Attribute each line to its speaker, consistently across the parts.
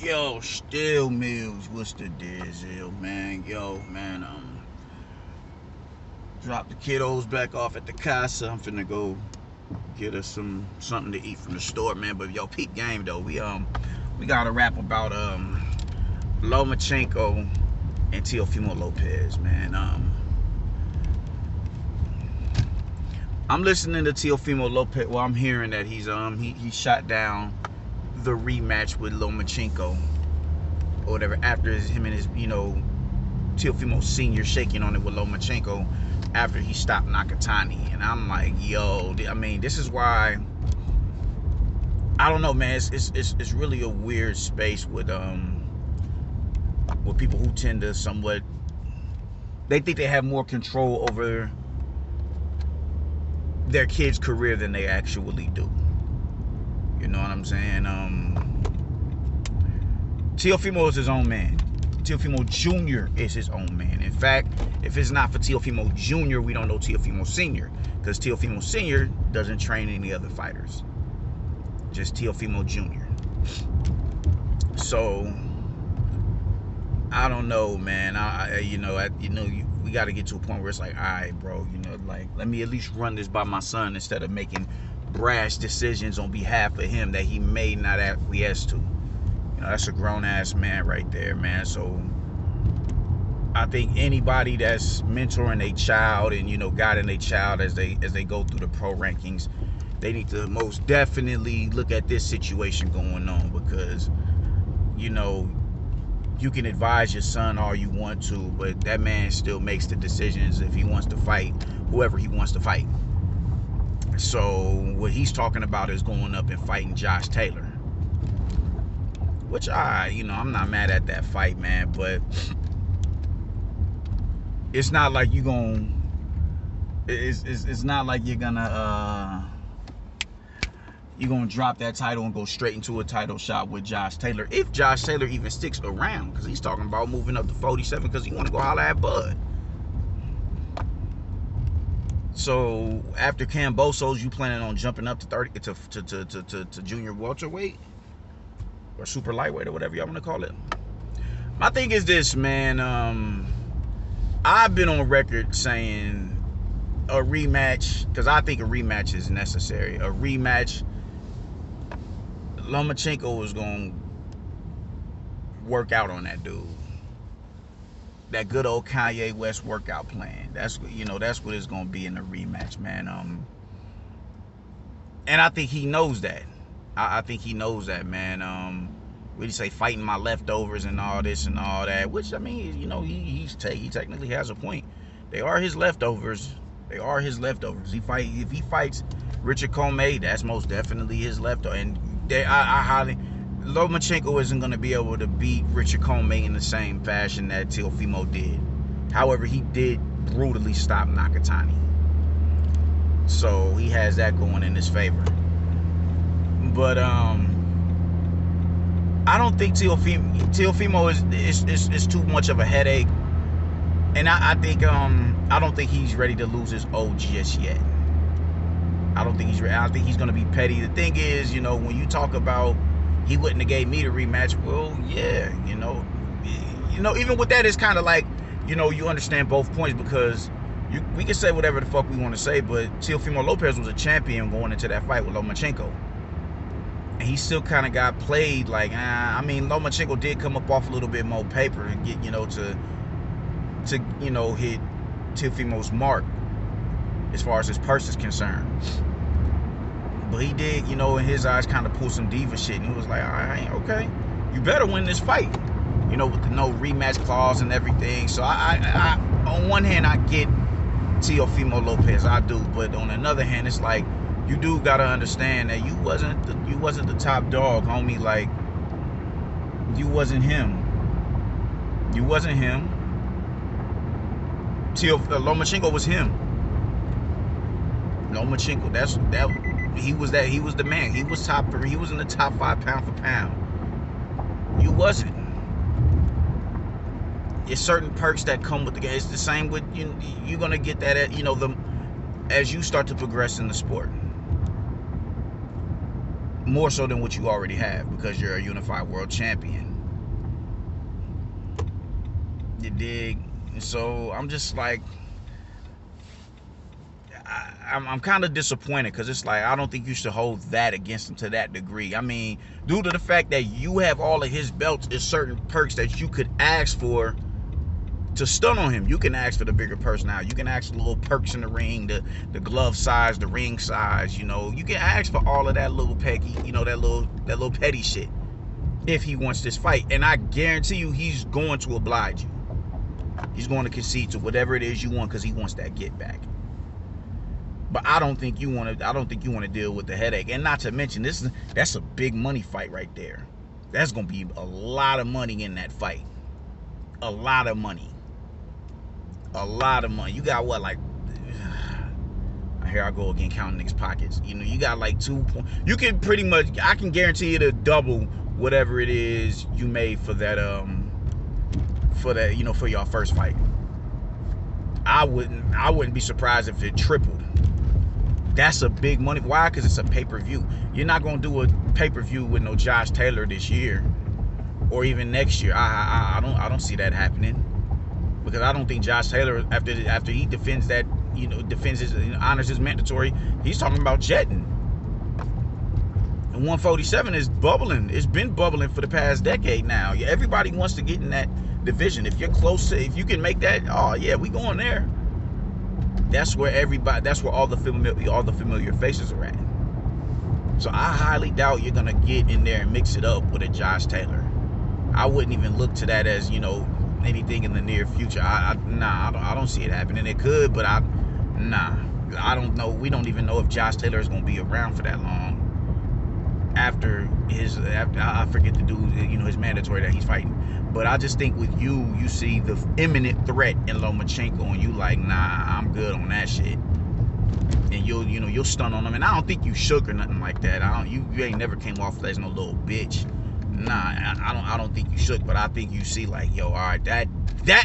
Speaker 1: Yo, still Mills, what's the deal, man? Yo, man, drop the kiddos back off at the casa. I'm finna go get us something to eat from the store, man. But yo, peak game though. We gotta rap about Lomachenko and Teofimo Lopez, man. I'm listening to Teofimo Lopez. Well, I'm hearing that he shot down the rematch with Lomachenko or whatever after him and his Teofimo Senior shaking on it with Lomachenko after he stopped Nakatani. And I'm like, yo, I mean, this is why I don't know, man. It's really a weird space with people who tend to somewhat, they think they have more control over their kid's career than they actually do. You know what I'm saying? Teofimo is his own man. Teofimo Jr. is his own man. In fact, if it's not for Teofimo Jr., we don't know Teofimo Sr. because Teofimo Sr. doesn't train any other fighters. Just Teofimo Jr. So, I don't know, man. We got to get to a point where it's like, all right, bro, like, let me at least run this by my son instead of making brash decisions on behalf of him that he may not acquiesce to. That's a grown-ass man right there, man. So I think anybody that's mentoring a child and, guiding a child as they go through the pro rankings, they need to most definitely look at this situation going on because, you can advise your son all you want to, but that man still makes the decisions if he wants to fight whoever he wants to fight. So what he's talking about is going up and fighting Josh Taylor. Which I'm not mad at that fight, man, but it's not like it's not like you're gonna drop that title and go straight into a title shot with Josh Taylor. If Josh Taylor even sticks around, because he's talking about moving up to 47 because he want to go holler at Bud. So after Cambosos, you planning on jumping up to 30 to junior welterweight or super lightweight or whatever y'all want to call it? My thing is this, man. I've been on record saying a rematch, because I think a rematch is necessary. A rematch, Lomachenko is going to work out on that dude. That good old Kanye West workout plan. That's what it's going to be in the rematch, man. And I think he knows that. I think he knows that, man. What do you say, fighting my leftovers and all this and all that? Which, I mean, he technically has a point. They are his leftovers. They are his leftovers. If he fights Richard Comey, that's most definitely his leftover. And Lomachenko isn't going to be able to beat Richard Comey in the same fashion that Teofimo did. However, he did brutally stop Nakatani. So he has that going in his favor. But I don't think Teofimo is too much of a headache. And I think I don't think he's ready to lose his OG just yet. I don't think he's ready. I think he's gonna be petty. The thing is, when you talk about he wouldn't have gave me the rematch, well, yeah, even with that, it's kind of like, you understand both points because we can say whatever the fuck we want to say, but Teofimo Lopez was a champion going into that fight with Lomachenko. And he still kind of got played like, I mean, Lomachenko did come up off a little bit more paper and get, to hit Teofimo's mark as far as his purse is concerned. But he did, in his eyes, kind of pull some diva shit. And he was like, all right, okay, you better win this fight. With the no rematch clause and everything. So I on one hand, I get Teofimo Lopez, I do. But on another hand, it's like, you do gotta understand that you wasn't the top dog, homie. Like, you wasn't him. Lomachenko was him. Lomachenko, he was the man. He was top 3. He was in the top 5 pound for pound. You wasn't. It's certain perks that come with the game. It's the same with you're gonna get that at as you start to progress in the sport. more so than what you already have, because you're a unified world champion. You dig? So I'm just like, I'm kind of disappointed, because it's like, I don't think you should hold that against him to that degree. I mean, due to the fact that you have all of his belts, there's certain perks that you could ask for to stun on him. You can ask for the bigger perks now. You can ask for the little perks in the ring, the glove size, the ring size. You know, you can ask for all of that little petty, you know, that little petty shit, if he wants this fight. And I guarantee you, he's going to oblige you. He's going to concede to whatever it is you want, because he wants that get back. But I don't think you want to deal with the headache. And not to mention, that's a big money fight right there. That's going to be a lot of money in that fight. A lot of money. A lot of money. You got what, like, here I go again counting niggas' pockets. You know, you got like 2 points. You can pretty much, I can guarantee you to double whatever it is you made for that, you know, for your first fight. I wouldn't be surprised if it tripled. That's a big money. Why? Because it's a pay-per-view. You're not gonna do a pay-per-view with no Josh Taylor this year, or even next year. I don't see that happening, because I don't think Josh Taylor, after he defends that, you know, defends his, you know, honors his mandatory, he's talking about jetting. And 147 is bubbling. It's been bubbling for the past decade now. Everybody wants to get in that division. If you're close to, if you can make that, oh yeah, we going there. That's where all the familiar faces are at. So I highly doubt you're gonna get in there and mix it up with a Josh Taylor. I wouldn't even look to that as, you know, anything in the near future. I don't see it happening. It could, but I don't know. We don't even know if Josh Taylor is gonna be around for that long after I forget the dude, you know, his mandatory that he's fighting. But I just think with you see the imminent threat in Lomachenko, and you like, nah, I'm good on that shit. And you'll stun on him. And I don't think you shook or nothing like that. You ain't never came off as no little bitch. Nah, I don't think you shook, but I think you see like, yo, all right, that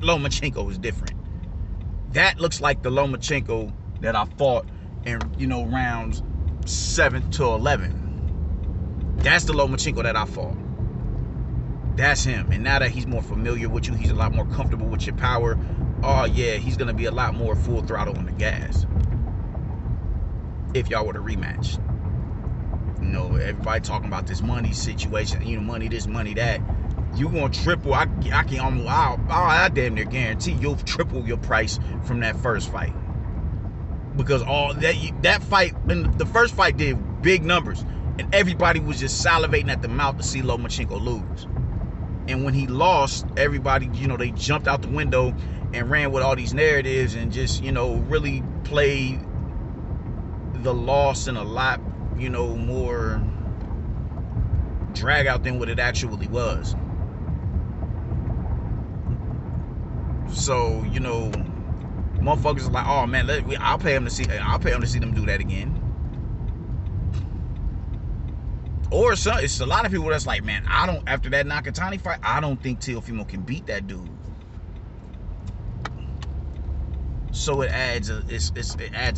Speaker 1: Lomachenko is different. That looks like the Lomachenko that I fought in, you know, rounds 7 to 11. That's the Lomachenko that I fought. That's him. And now that he's more familiar with you, he's a lot more comfortable with your power. Oh yeah, he's gonna be a lot more full throttle on the gas if y'all were to rematch. You know, everybody talking about this money situation, you know, money this, money that. You gonna triple? I can almost, I damn near guarantee you'll triple your price from that first fight, because all that fight, and the first fight did big numbers, and everybody was just salivating at the mouth to see Lomachenko lose. And when he lost, everybody, you know, they jumped out the window and ran with all these narratives and just, you know, really played the loss in a lot, you know, more drag out than what it actually was. So, you know, motherfuckers are like, oh man, I'll pay him to see them do that again. Or it's a lot of people that's like, man, after that Nakatani fight, I don't think Teofimo can beat that dude. So it adds a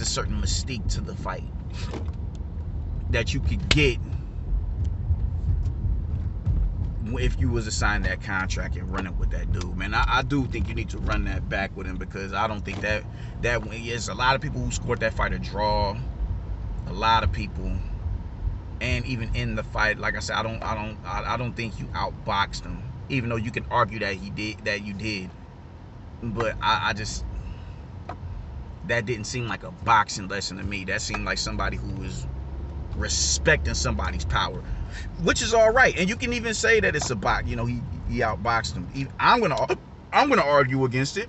Speaker 1: certain mystique to the fight that you could get if you was to sign that contract and run it with that dude. Man, I do think you need to run that back with him, because I don't think that yes, a lot of people who scored that fight a draw. A lot of people. And even in the fight, like I said, I don't think you outboxed him, even though you can argue that you did. But I just, that didn't seem like a boxing lesson to me. That seemed like somebody who was respecting somebody's power, which is all right. And you can even say that it's a box. You know, he outboxed him. I'm gonna argue against it.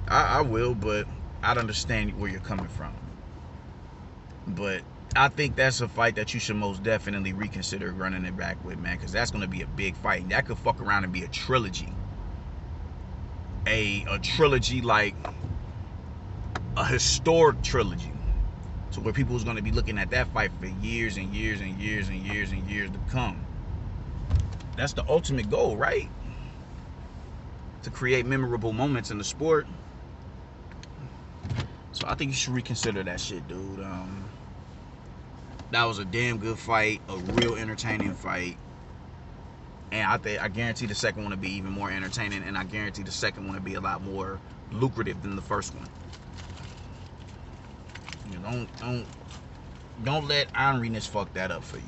Speaker 1: I will, but I'd understand where you're coming from. But I think that's a fight that you should most definitely reconsider running it back with, man, because that's going to be a big fight. And that could fuck around and be a trilogy. A trilogy, like a historic trilogy. So where people is going to be looking at that fight for years and years and years and years and years to come. That's the ultimate goal, right? To create memorable moments in the sport. So I think you should reconsider that shit, dude. That was a damn good fight, a real entertaining fight. And I guarantee the second one will be even more entertaining, and I guarantee the second one will be a lot more lucrative than the first one. You know, don't let orneriness fuck that up for you.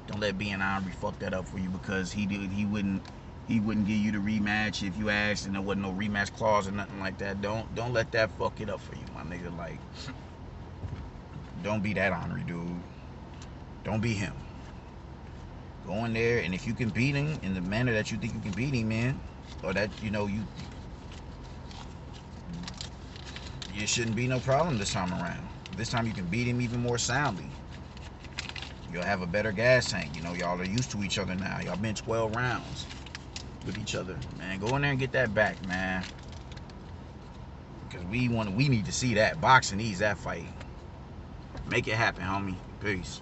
Speaker 1: Don't let being ornery fuck that up for you, because he wouldn't give you the rematch if you asked, and there wasn't no rematch clause or nothing like that. Don't let that fuck it up for you, my nigga. Like, don't be that ornery, dude. Don't be him. Go in there, and if you can beat him in the manner that you think you can beat him, man, or that it shouldn't be no problem this time around. This time you can beat him even more soundly. You'll have a better gas tank. You know, y'all are used to each other now. Y'all been 12 rounds with each other. Man, go in there and get that back, man. Because we need to see that. Boxing needs that fight. Make it happen, homie. Peace.